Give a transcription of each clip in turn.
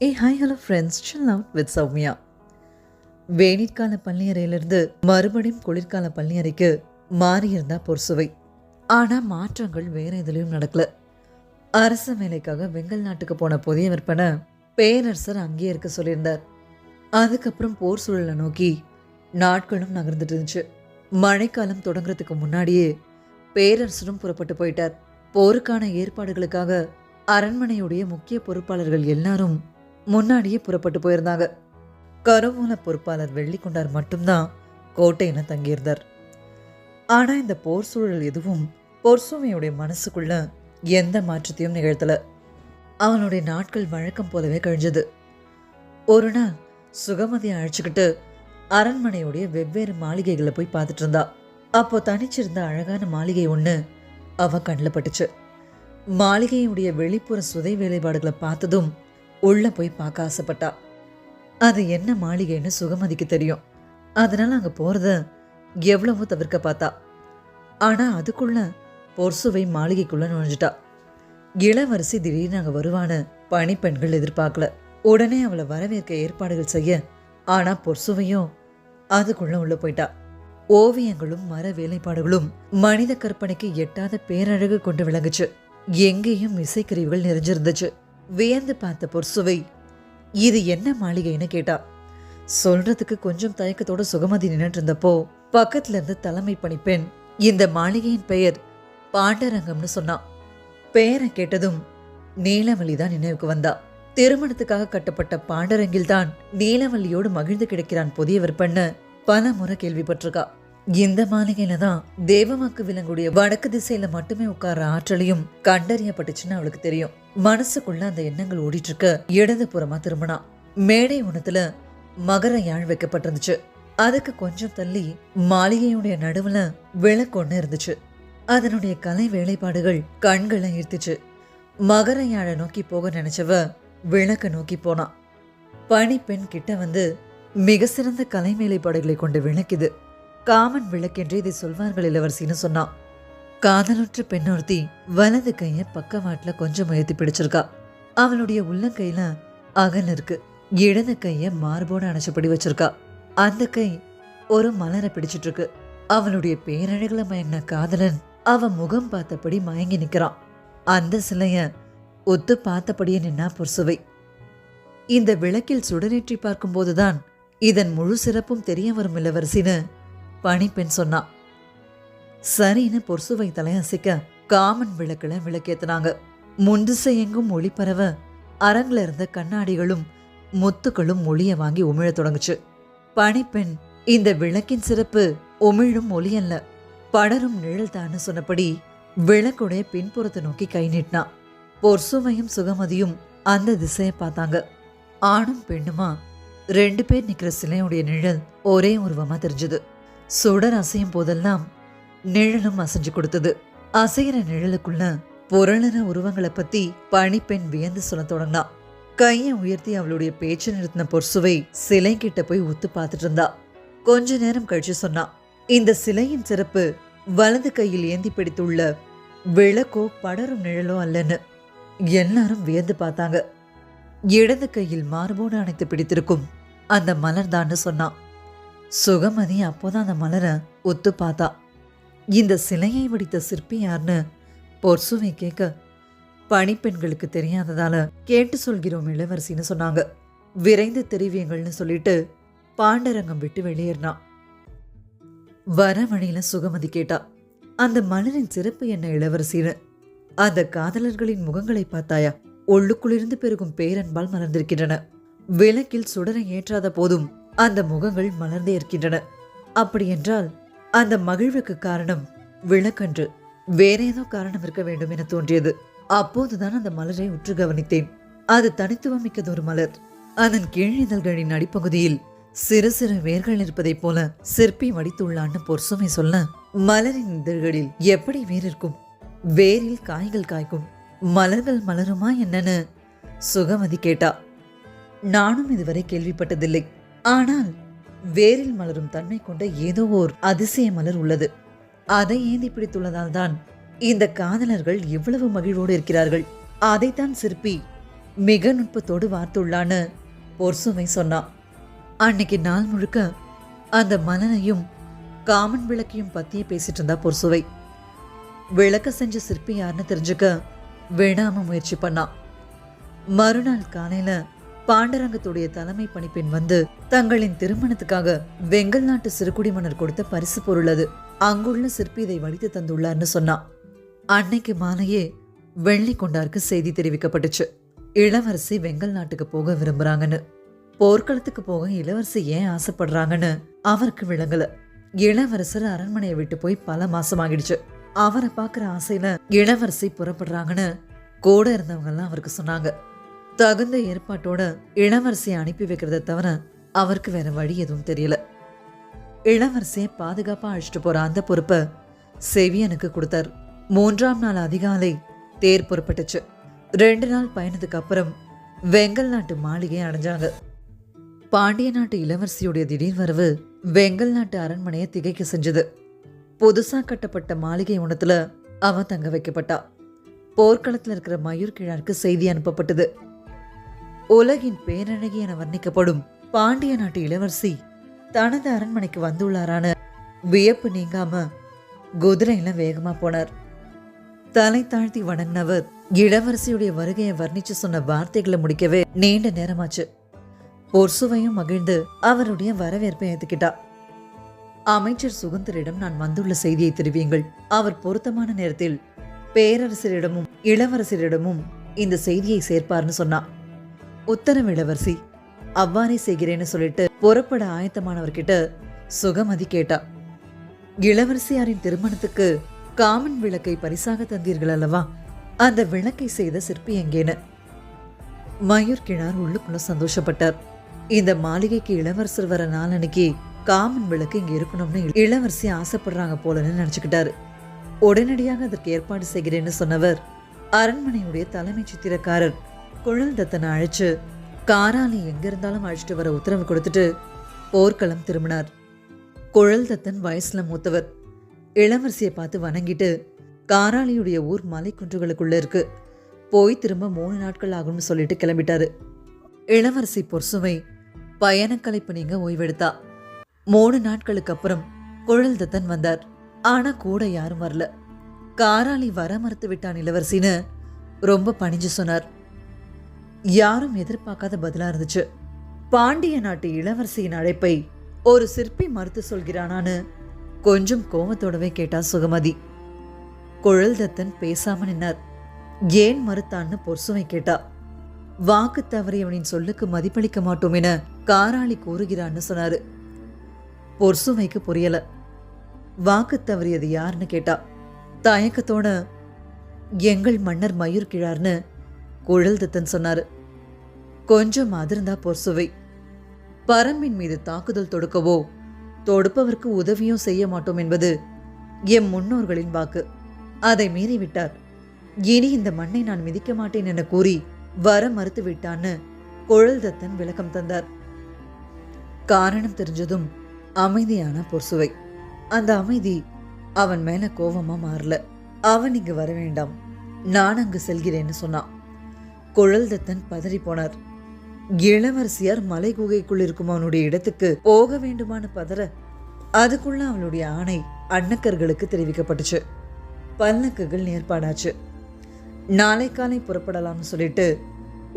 Hi hello friends, chill out with Soumya. வெயிற்கால பள்ளியறையிலிருந்து மறுபடியும் குளிர்கால பள்ளியறைக்கு மாறியிருந்தா பொற்சுவை. ஆனால் மாற்றங்கள் வேற எதுலையும் நடக்கல. அரசு வேலைக்காக வெங்கல் நாட்டுக்கு போன புதிய விற்பனை பேரரசர் அங்கேயே இருக்க சொல்லியிருந்தார். அதுக்கப்புறம் போர் சூழலை நோக்கி நாட்களும் நகர்ந்துட்டு இருந்துச்சு. மழைக்காலம் தொடங்குறதுக்கு முன்னாடியே பேரரசரும் புறப்பட்டு போயிட்டார். போருக்கான ஏற்பாடுகளுக்காக அரண்மனையுடைய முக்கிய பொறுப்பாளர்கள் எல்லாரும் முன்னாடியே புறப்பட்டு போயிருந்தாங்க. கருவூல பொறுப்பாளர் வெள்ளிக்கொண்டார் மட்டும்தான் கோட்டையில தங்கியிருந்தார். ஆனா இந்த போர் சூழல் எதுவும் பொற்சுமையுடைய மனசுக்குள்ள எந்த மாற்றத்தையும் நிகழ்த்தல. அவனுடைய நாட்கள் வழக்கம் போலவே கழிஞ்சது. ஒரு நாள் சுகமதியை அழைச்சிக்கிட்டு அரண்மனையுடைய வெவ்வேறு மாளிகைகளை போய் பார்த்துட்டு இருந்தா. அப்போ தனிச்சிருந்த அழகான மாளிகை ஒண்ணு அவ கண்ணில் பட்டுச்சு. மாளிகையுடைய வெளிப்புற சுதை வேலைப்பாடுகளை பார்த்ததும் உள்ள போய் பார்க்க ஆசைப்பட்டா. அது என்ன மாளிகைன்னு சுகமதிக்கு தெரியும். அதனால அங்க போறத எவ்வளவோ தவிர்க்க பார்த்தா. ஆனா அதுக்குள்ள பொற்சுவை மாளிகைக்குள்ள நுழைஞ்சிட்டா. இளவரசி திடீர்னு அங்க வருவான்னு பணிப்பெண்கள் எதிர்பார்க்கல. உடனே அவளை வரவேற்க ஏற்பாடுகள் செய்ய, ஆனா பொற்சுவையும் அதுக்குள்ள உள்ள போயிட்டா. ஓவியங்களும் மர வேலைப்பாடுகளும் மனித கற்பனைக்கு எட்டாத பேரழகு கொண்டு விளங்குச்சு. எங்கேயும் இசைக்கருவிகள் நிறைஞ்சிருந்துச்சு. வியந்து பார்த்த பொற்சுவை இது என்ன மாளிகைன்னு கேட்டா. சொல்றதுக்கு கொஞ்சம் தயக்கத்தோட சுகமதி நின்றுட்டு இருந்தப்போ பக்கத்துல இருந்து தலைமை பணிப்பெண் இந்த மாளிகையின் பெயர் பாண்டரங்கம்னு சொன்னான். பெயரை கேட்டதும் நீலவல்லி தான் நினைவுக்கு வந்தா. திருமணத்துக்காக கட்டப்பட்ட பாண்டரங்கில் தான் நீலவல்லியோடு மகிழ்ந்து கிடக்கிறான் புதிய விற்பனை பல முறை கேள்விப்பட்டிருக்கா. இந்த மாளிகையில தான் தேவமாக்கு விலங்குடைய வடக்கு திசையில மட்டுமே உட்கார ஆற்றலையும் கண்டறியப்பட்டுச்சுன்னு அவளுக்கு தெரியும். மனசுக்குள்ள அந்த எண்ணங்கள் ஓடிட்டு இருக்க இடது புறமா திரும்பினா. மேடை ஒண்ணுத்துல மகர யாழ் வைக்கப்பட்டிருந்துச்சு. அதுக்கு கொஞ்சம் தள்ளி மாளிகையுடைய நடுவுல விளக்கொன்னு இருந்துச்சு. அதனுடைய கலை வேலைப்பாடுகள் கண்களை ஈர்த்துச்சு. மகர யாழை நோக்கி போக நினைச்சவ விளக்க நோக்கி போனா. பணிப்பெண் கிட்ட வந்து மிக சிறந்த கலை வேலைப்பாடுகளை கொண்டு விளக்குது, காமன் விளக்கென்று இதை சொல்வார்கள் இளவரசின்னு சொன்னான். காதலுற்ற பெண்ணொருத்தி வலது கைய பக்கவாட்டுல கொஞ்சம் உயர்த்தி பிடிச்சிருக்கா. அவளுடைய உள்ளங்கையில அகல் இருக்கு. இடது கைய மார்போடு அணைச்சபடி வச்சிருக்கா. அந்த கை ஒரு மலரை பிடிச்சிட்டு இருக்கு. அவளுடைய பேரழகுல மயங்கின காதலன் அவ முகம் பார்த்தபடி மயங்கி நிக்கிறான். அந்த சிலைய ஒத்து பார்த்தபடியே நின்னா பொற்சுவை. இந்த விளக்கில் சுடரேற்றி பார்க்கும் போதுதான் இதன் முழு சிறப்பும் தெரிய வரும் இளவரசின்னு பணிப்பெண் சொன்னா. சரின்னு பொற்சுவை தலையசைக்க காமன் விளக்குல விளக்கேத்தினாங்க. முன்திசை எங்கும் ஒளி பரவ அரங்குல இருந்த கண்ணாடிகளும் முத்துக்களும் ஒளிய வாங்கி உமிழ தொடங்குச்சு. பணிப்பெண் இந்த விளக்கின் சிறப்பு உமிழும் ஒளி அல்ல, படரும் நிழல் தான்னு சொன்னபடி விளக்குடைய பின்புறத்தை நோக்கி கை நீட்டினா. பொற்சுவையும் சுகமதியும் அந்த திசையை பார்த்தாங்க. ஆணும் பெண்ணுமா 2 பேர் நிக்கிற சிலையுடைய நிழல் ஒரே உருவமா தெரிஞ்சது. சுடர் அசையும் போதெல்லாம் நிழலும் அசைஞ்சு கொடுத்தது. அசைகிற நிழலுக்குள்ள புரளன உருவங்களை பத்தி பணிப்பெண் வியந்து சொல்ல தொடங்கினா. கையை உயர்த்தி அவளுடைய பேச்சு நிறுத்தின பொற்சுவை சிலை கிட்ட போய் உத்து பார்த்துட்டு இருந்தா. கொஞ்ச நேரம் கழிச்சு சொன்னா, இந்த சிலையின் சிறப்பு வலது கையில் ஏந்தி பிடித்துள்ள விளக்கோ படரும் நிழலோ அல்லன்னு. எல்லாரும் வியந்து பார்த்தாங்க. இடது கையில் மார்போடு அணைத்து பிடித்திருக்கும் அந்த மலர் தான்னு சொன்னான். சுகமதி அப்போதான் அந்த மலரை ஒத்து பார்த்தா. இந்த சிலையை வடித்த சிற்பி யாருன்னு பொற்சுவை கேட்க, பணிப்பெண்களுக்கு தெரியாததால கேட்டு சொல்கிறோம் இளவரசின்னு சொன்னாங்க. விரைந்து தெரிவியங்கள்னு சொல்லிட்டு பாண்டரங்கம் விட்டு வெளியேறினான். வர வழியில சுகமதி கேட்டா, அந்த மலரின் சிறப்பு என்ன இளவரசின்னு? அந்த காதலர்களின் முகங்களை பார்த்தாயா? உள்ளுக்குள்ளிருந்து பெருகும் பேரன்பால் மலர்ந்திருக்கின்றன. விளக்கில் சுடரை ஏற்றாத போதும் அந்த முகங்கள் மலர்ந்தே இருக்கின்றன. அப்படி என்றால் அந்த மகிழ்வுக்கு காரணம் விளக்கன்று, வேற ஏதோ காரணம் இருக்க வேண்டும் என தோன்றியது. அப்போதுதான் அந்த மலரை உற்று கவனித்தேன். அது தனித்துவம் மிக்கது ஒரு மலர். அதன் கீழிதழ்களின் அடிப்பகுதியில் சிறு சிறு வேர்கள் இருப்பதைப் போல சிற்பி வடித்துள்ளான்னு பொற்சுமை சொல்ல, மலரின் இதழ்களில் எப்படி வேர் இருக்கும்? வேரில் காய்கள் காய்க்கும், மலர்கள் மலருமா என்னன்னு சுகமதி கேட்டா. நானும் இதுவரை கேள்விப்பட்டதில்லை. ஆனால் வேரில் மலரும் தன்மை கொண்ட ஏதோ ஓர் அதிசய மலர் உள்ளது. அதை ஏந்தி பிடித்துள்ளதால் தான் இந்த காதலர்கள் எவ்வளவு மகிழ்வோடு இருக்கிறார்கள். அதைத்தான் சிற்பி மிக நுட்பத்தோடு வார்த்துள்ளான்னு பொர்சுமை சொன்னான். அன்னைக்கு நாள் முழுக்க அந்த மலனையும் காமன் விளக்கையும் பத்தியே பேசிட்டு இருந்தா பொர்சுவை. விளக்க செஞ்ச சிற்பி யாருன்னு தெரிஞ்சுக்க வேணாம முயற்சி பண்ணான். மறுநாள் காலையில பாண்டரங்கத்துடைய தலைமை பணிப்பெண் வந்து தங்களின் திருமணத்துக்காக வெங்கல் நாட்டு சிறுகுடி மன்னர் கொடுத்த பரிசு பொருள் அது. அங்குள்ள சிற்பி இதை வடித்து தந்துள்ளார்னு சொன்னான். அன்னைக்கு மாலையே வெள்ளி கொண்டாருக்கு செய்தி தெரிவிக்கப்பட்டுச்சு. இளவரசி வெங்கல் நாட்டுக்கு போக விரும்புறாங்கன்னு. போர்க்களத்துக்கு போக இளவரசி ஏன் ஆசைப்படுறாங்கன்னு அவருக்கு விளங்கல. இளவரசர் அரண்மனையை விட்டு போய் பல மாசம் ஆகிடுச்சு. அவரை பாக்குற ஆசையில இளவரசி புறப்படுறாங்கன்னு கூட இருந்தவங்க எல்லாம் அவருக்கு சொன்னாங்க. தகுந்த ஏற்பாட்டோட இளவரசியை அனுப்பி வைக்கிறத தவிர அவருக்கு வேற வழி எதுவும் தெரியல. இளவரசியை பாதுகாப்பா அழைச்சிட்டு போற அந்த பொறுப்பை செவியனுக்கு கொடுத்தார். 3ஆம் நாள் அதிகாலை தேர் புறப்பட்டுச்சு. 2 நாள் பயணத்துக்கு அப்புறம் வெங்கல் நாட்டு மாளிகையை அடைஞ்சாங்க. பாண்டிய நாட்டு இளவரசியுடைய திடீர் வரவு வெங்கல் நாட்டு அரண்மனையை திகைக்க செஞ்சது. புதுசா கட்டப்பட்ட மாளிகை ஒன்றத்துல அவ தங்க வைக்கப்பட்டா. போர்க்களத்தில் இருக்கிற மயூர் கிழாருக்கு செய்தி அனுப்பப்பட்டது. உலகின் பேரழகி என வர்ணிக்கப்படும் பாண்டிய நாட்டு இளவரசி தனது அரண்மனைக்கு வந்துள்ளாரான வியப்பு நீங்காம குதிரையில வேகமா போனார். தலை தாழ்த்தி வணங்கினவர் இளவரசியுடைய வருகையை வர்ணிச்சு சொன்ன வார்த்தைகளை முடிக்கவே நீண்ட நேரமாச்சு. பொர்சுவையும் மகிழ்ந்து அவருடைய வரவேற்பை ஏத்துக்கிட்டா. அமைச்சர் சுகந்தரிடம் நான் வந்துள்ள செய்தியை தெரிவியுங்கள். அவர் பொருத்தமான நேரத்தில் பேரரசரிடமும் இளவரசரிடமும் இந்த செய்தியை சேர்ப்பார்னு சொன்னா. உத்தரவு இளவரசி. அவ்வாறே செய்கிறேன்னு சொல்லிட்டு புறப்பட ஆயத்தமானவர்கிட்ட சுகமதி கேட்டா. இளவரசியாரின் திருமணத்துக்கு காமன் விளக்கை பரிசாக தந்தீர்கள் அல்லவா? அந்த விளக்கை செய்த சிற்பி எங்கேன்னு. மயூர் கிழார் உள்ளுக்குள்ள சந்தோஷப்பட்டார். இந்த மாளிகைக்கு இளவரசர் வர நாளன்னைக்கு காமன் விளக்கு இங்க இருக்கணும்னு இளவரசி ஆசைப்படுறாங்க போலன்னு நினைச்சுக்கிட்டாரு. உடனடியாக அதற்கு ஏற்பாடு செய்கிறேன்னு சொன்னவர் அரண்மனையுடைய தலைமை சித்திரக்காரர் குழல்தத்தனை அழைச்சு காராலி எங்க இருந்தாலும் அழைச்சிட்டு வர உத்தரவு கொடுத்துட்டு போர்க்களம் திரும்பினார். குழல்தத்தன் வயசுல மூத்தவர். இளவரசியை பார்த்து வணங்கிட்டு காராலியுடைய ஊர் மலை குன்றுகளுக்குள்ள இருக்கு, போய் திரும்ப 3 நாட்கள் ஆகும்னு சொல்லிட்டு கிளம்பிட்டாரு. இளவரசி பொர்சுவை பயணக்கலைப்பு நீங்க ஓய்வெடுத்தா. 3 நாட்களுக்கு அப்புறம் குழல்தத்தன் வந்தார். ஆனா கூட யாரும் வரல. காராளி வர மறுத்து விட்டான் இளவரசின்னு ரொம்ப பணிஞ்சு சொன்னார். யாரும் எதிர்பார்க்காத பதிலா இருந்துச்சு. பாண்டிய நாட்டு இளவரசியின் அழைப்பை ஒரு சிற்பி மறுத்து சொல்கிறானான்னு கொஞ்சம் கோபத்தோடவே கேட்டா சுகமதி. குழல்தத்தன் பேசாம நின்னார். ஏன் மறுத்தான்னு பொர்சுவை கேட்டா. வாக்கு தவறியவனின் சொல்லுக்கு மதிப்பளிக்க மாட்டோம் என காராளி கூறுகிறான்னு சொன்னாரு. பொர்சுவைக்கு புரியல. வாக்கு தவறியது யாருன்னு கேட்டா. தயக்கத்தோட எங்கள் மன்னர் மயூர் கிழார்னு குழல்தத்தன் சொன்னாரு. கொஞ்சம் அதிர்ந்தா பொர்சுவை. பரம்பின் மீது தாக்குதல் தொடுக்கவோ தொடுப்பவருக்கு உதவியும் செய்ய மாட்டோம் என்பது எம் முன்னோர்களின் வாக்கு. அதை மீறிவிட்டார். இனி இந்த மண்ணை நான் மிதிக்க மாட்டேன் என கூறி வர மறுத்து விட்டான்னு குழல்தத்தன் விளக்கம் தந்தார். காரணம் தெரிஞ்சதும் அமைதியான பொர்சுவை. அந்த அமைதி அவன் மேல கோபமா மாறல. அவன் இங்கு வர வேண்டாம், நான் அங்கு செல்கிறேன்னு சொன்னான். குழல்தத்தன் பதறி போனார். இளவரசியார் மலை குகைக்குள் இருக்கும் அவனுடைய இடத்துக்கு போக வேண்டுமான்னு பதற அதுக்குள்ள அவளுடைய ஆணை அன்னக்கர்களுக்கு தெரிவிக்கப்பட்டுச்சு. பல்லக்குகள் ஏற்பாடாச்சு. நாளை காலை புறப்படலாம்னு சொல்லிட்டு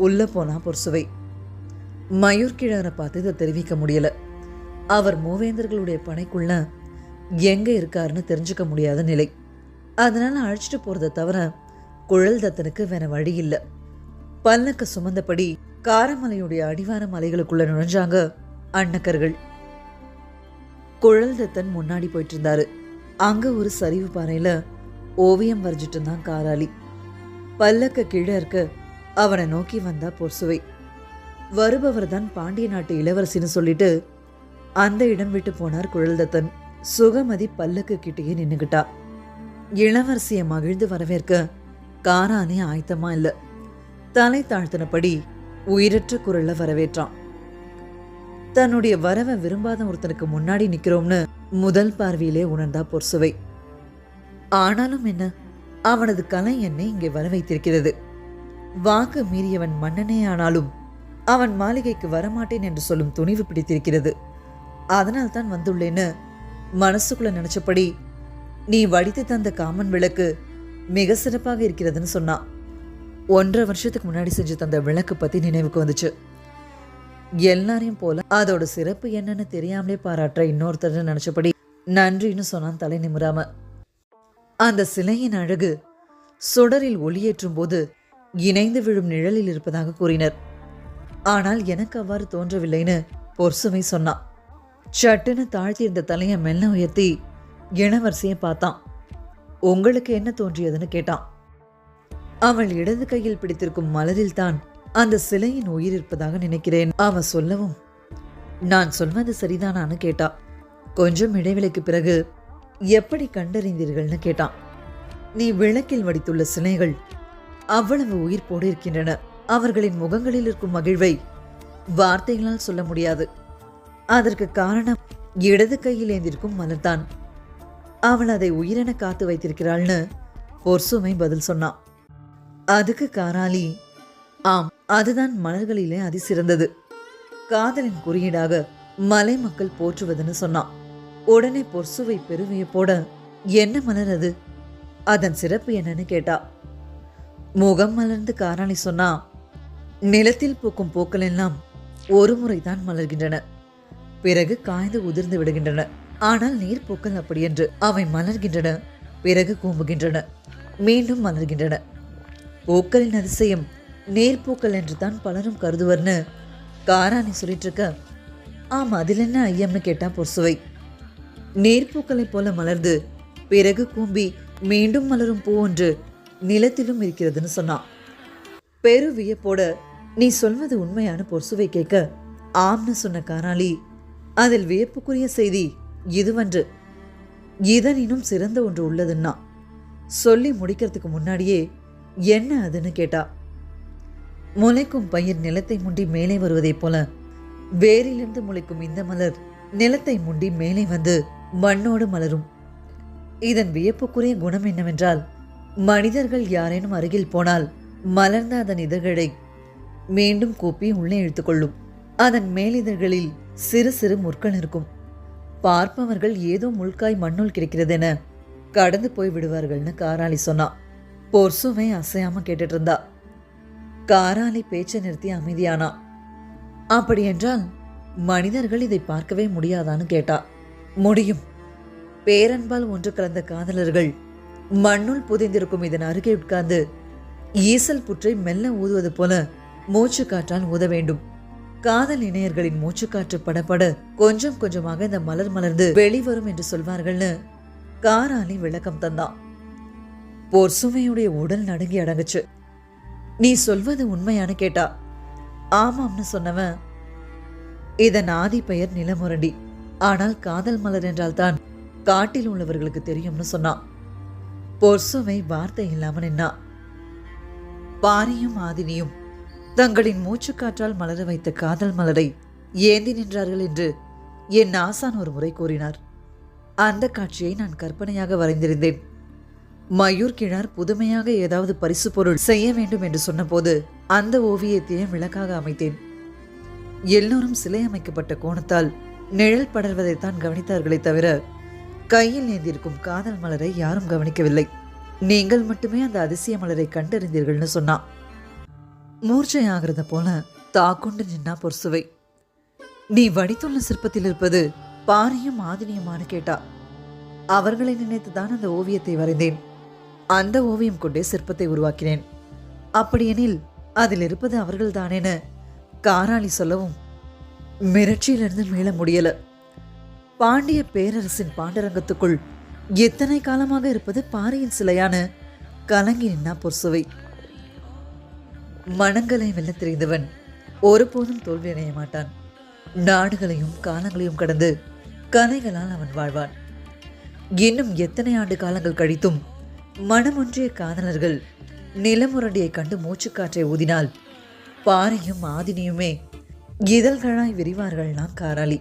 உள்ள போனா பொர்சுவை. மயூர் கிழாரை பார்த்து இதை தெரிவிக்க முடியல. அவர் மூவேந்தர்களுடைய பனைக்குள்ள எங்க இருக்காருன்னு தெரிஞ்சுக்க முடியாத நிலை. அதனால அழைச்சிட்டு போறதை தவிர குழல்தத்தனுக்கு வேற வழி இல்லை. பல்லக்க சுமந்தபடி காரமலையுடைய அடிவார மலைகளுக்குள்ள நுழைஞ்சாங்க அன்னக்கர்கள். குழல்தத்தன் முன்னாடி போயிட்டு இருந்தாரு. அங்க ஒரு சரிவு பாறையில ஓவியம் வரைஞ்சிட்டு இருந்தான் காராளி. பல்லக்க கீழே இருக்க அவனை நோக்கி வந்தா பொர்சுவை. வருபவர் தான் பாண்டிய நாட்டு இளவரசின்னு சொல்லிட்டு அந்த இடம் விட்டு போனார் குழல்தத்தன். சுகமதி பல்லக்கு கிட்டேயே நின்னுகிட்டா. இளவரசியை மகிழ்ந்து வரவேற்க காராளி ஆயத்தமா இல்ல. தலை தாழ்த்தினபடி உயிரற்ற குரல்ல வரவேற்றான். தன்னுடைய வரவை விரும்பாத ஒருத்தனுக்கு முன்னாடி நிக்கிறோம்னு முதல் பார்வையிலே உணர்ந்தா பொர்சுவை. ஆனாலும் என்ன, அவனது கலை என்னை இங்கே வர வைத்திருக்கிறது. வாக்கு மீறியவன் மன்னனே ஆனாலும் அவன் மாளிகைக்கு வரமாட்டேன் என்று சொல்லும் துணிவு பிடித்திருக்கிறது. அதனால் தான் வந்துள்ளேன்னு மனசுக்குள்ள நினைச்சபடி நீ வடித்து தந்த காமன் விளக்கு மிக சிறப்பாக இருக்கிறதுன்னு சொன்னான். 1.5 வருஷத்துக்கு முன்னாடி செஞ்சு தந்த விளக்கு பத்தி நினைவுக்கு வந்துச்சு. எல்லாரையும் போல அதோட சிறப்பு என்னன்னு தெரியாமலே பாராட்டுற இன்னொருத்தர் நினைச்சபடி நன்றின்னு சொன்னான் தலை நிமிராம. அந்த சிலையின் அழகு சுடரில் ஒளியேற்றும் போது இணைந்து விழும் நிழலில் இருப்பதாக கூறினர். ஆனால் எனக்கு அவ்வாறு தோன்றவில்லைன்னு பொர்சுவை சொன்னான். சட்டுன்னு தாழ்த்தியிருந்த தலையை மெல்ல உயர்த்தி இளவரசியை பார்த்தான். உங்களுக்கு என்ன தோன்றியதுன்னு கேட்டான். அவள் இடது கையில் பிடித்திருக்கும் மலரில் தான் அந்த சிலையின் உயிர் இருப்பதாக நினைக்கிறேன் அவன் சொல்லவும், நான் சொல்வது சரிதானான்னு கேட்டா. கொஞ்சம் இடைவெளிக்கு பிறகு எப்படி கண்டறிந்தீர்கள்னு கேட்டான். நீ விளக்கில் வடித்துள்ள சிலைகள் அவ்வளவு உயிர்ப்போடு இருக்கின்றன. அவர்களின் முகங்களில் இருக்கும் மகிழ்வை வார்த்தைகளால் சொல்ல முடியாது. அதற்கு காரணம் இடது கையில் ஏந்திருக்கும் மலர்தான். அவள் அதை உயிரென காத்து வைத்திருக்கிறாள்னு பொர்சுமை பதில் சொன்னான். அதுக்கு காராளி, ஆம், அதுதான் மலர்களிலே அதிசிறந்தது. காதலின் குறியீடாக மலை மக்கள் போற்றுவதுன்னு சொன்னான். உடனே பொர்சுவை பெருவியப்போட, என்ன மலர் அது, அதன் சிறப்பு என்னன்னு கேட்டா. முகம் மலர்ந்து காராளி சொன்னா, நிலத்தில் பூக்கும் பூக்கள் எல்லாம் ஒரு முறைதான் மலர்கின்றன, பிறகு காய்ந்து உதிர்ந்து விடுகின்றன. ஆனால் நீர்ப்பூக்கள் அப்படியென்று அவை மலர்கின்றன, பிறகு கூம்புகின்றன, மீண்டும் மலர்கின்றன. பூக்களின் அதிசயம் நீர்ப்பூக்கள் என்று தான் பலரும் கருதுவர்னு காராணி சொல்லிட்டு இருக்க, ஆமா அதில் என்ன ஐயம்னு கேட்டா பொர்சுவை. நீர்ப்பூக்களைப் போல மலர்ந்து பிறகு கூம்பி மீண்டும் மலரும் பூ ஒன்று நிலத்திலும் இருக்கிறதுன்னு சொன்னான். பெரு வியப்போட, நீ சொல்வது உண்மையான பொர்சுவை கேட்க, ஆம்னு சொன்ன காராளி, அதில் வியப்புக்குரிய செய்தி இதுவன்று, இதனினும் சிறந்த ஒன்று உள்ளதுன்னா. சொல்லி முடிக்கிறதுக்கு முன்னாடியே என்ன அதுன்னு கேட்டா. முளைக்கும் பயிர் நிலத்தை முண்டி மேலே வருவதைப் போல வேரிலிருந்து முளைக்கும் இந்த மலர் நிலத்தை முண்டி மேலே வந்து மண்ணோடு மலரும். இதன் வியப்புக்குரிய குணம் என்னவென்றால், மனிதர்கள் யாரேனும் அருகில் போனால் மலர்ந்த அதன் இதழ்களை மீண்டும் கூப்பி உள்ளே இழுத்துக்கொள்ளும். அதன் மேலிதழ்களில் சிறு சிறு முற்கள் இருக்கும். பார்ப்பவர்கள் ஏதோ முள்காய் மண்ணுள் கிடைக்கிறதென கடந்து போய் விடுவார்கள்னு காராளி சொன்னா. பொர்சுவை அசையாம கேட்டுட்டு இருந்தா. காராளி பேச்சை நிறுத்தி அமைதியானா. அப்படி என்றால் மனிதர்கள் இதை பார்க்கவே முடியாதான்னு கேட்டா. முடியும். பேரன்பால் ஒன்று கலந்த காதலர்கள் மண்ணுள் புதைந்திருக்கும் இதன் அருகே உட்கார்ந்து ஈசல் புற்றை மெல்ல ஊதுவது போல மூச்சு காற்றால் ஊத வேண்டும். காதல் இணையர்களின் மூச்சுக்காற்று படப்பட கொஞ்சம் கொஞ்சமாக இந்த மலர் மலர்ந்து வெளிவரும் என்று சொல்வார்கள்னு காராளி விளக்கம் தந்தான். பொர்சுமையுடைய உடல் நடுங்கி அடங்குச்சு. நீ சொல்வது உண்மையான கேட்டா. ஆமாம்னு சொன்னவன், இதன் ஆதி பெயர் நிலமுரண்டி, ஆனால் காதல் மலர் என்றால் தான் காட்டில் உள்ளவர்களுக்கு தெரியும்னு சொன்னான். பொர்சுவை வார்த்தை இல்லாம நின்னா. பாரியும் ஆதினியும் தங்களின் மூச்சுக்காற்றால் மலர வைத்த காதல் மலரை ஏந்தி நின்றார்கள் என்று என் ஆசான் ஒரு முறை கூறினார். அந்த காட்சியை நான் கற்பனையாக வரைந்திருந்தேன். மயூர் கிழார் புதுமையாக ஏதாவது பரிசு பொருள் செய்ய வேண்டும் என்று சொன்னபோது அந்த ஓவியத்தையும் விளக்காக அமைத்தேன். எல்லோரும் சிலை அமைக்கப்பட்ட கோணத்தால் நிழல் படர்வதைத்தான் கவனித்தார்களே தவிர கையில் ஏந்திருக்கும் காதல் மலரை யாரும் கவனிக்கவில்லை. நீங்கள் மட்டுமே அந்த அதிசய மலரை கண்டறிந்தீர்கள்னு சொன்னான். மூர்ச்சையாகிறத போல தாக்குண்டு நின்னா பொர்சுவை. நீ வடித்துள்ள சிற்பத்தில் இருப்பது பாரியும் ஆதினியுமானு கேட்டா. அவர்களை நினைத்துதான் அந்த ஓவியத்தை வரைந்தேன். அந்த ஓவியம் கொண்டே சிற்பத்தை உருவாக்கினேன். அப்படியெனில் அதில் இருப்பது அவர்கள் தானேன காராளி சொல்லவும் மிரட்சியிலிருந்து மீள முடியல. பாண்டிய பேரரசின் பாண்டரங்கத்துக்குள் எத்தனை காலமாக இருப்பது பாரியின் சிலையான கலங்கி நின்னா பொர்சுவை. மனங்களை வெல்ல தெரிந்தவன் ஒருபோதும் தோல்வி அடைய மாட்டான். நாடுகளையும் காலங்களையும் கடந்து கலைகளால் அவன் வாழ்வான். இன்னும் எத்தனை ஆண்டு காலங்கள் கழித்தும் மனமொன்றிய காதலர்கள் நிலமுரடியை கண்டு மூச்சுக்காற்றை ஊதினால் பாரியும் ஆதினியுமே இதழ்களாய் விரிவார்கள்னா காராளி.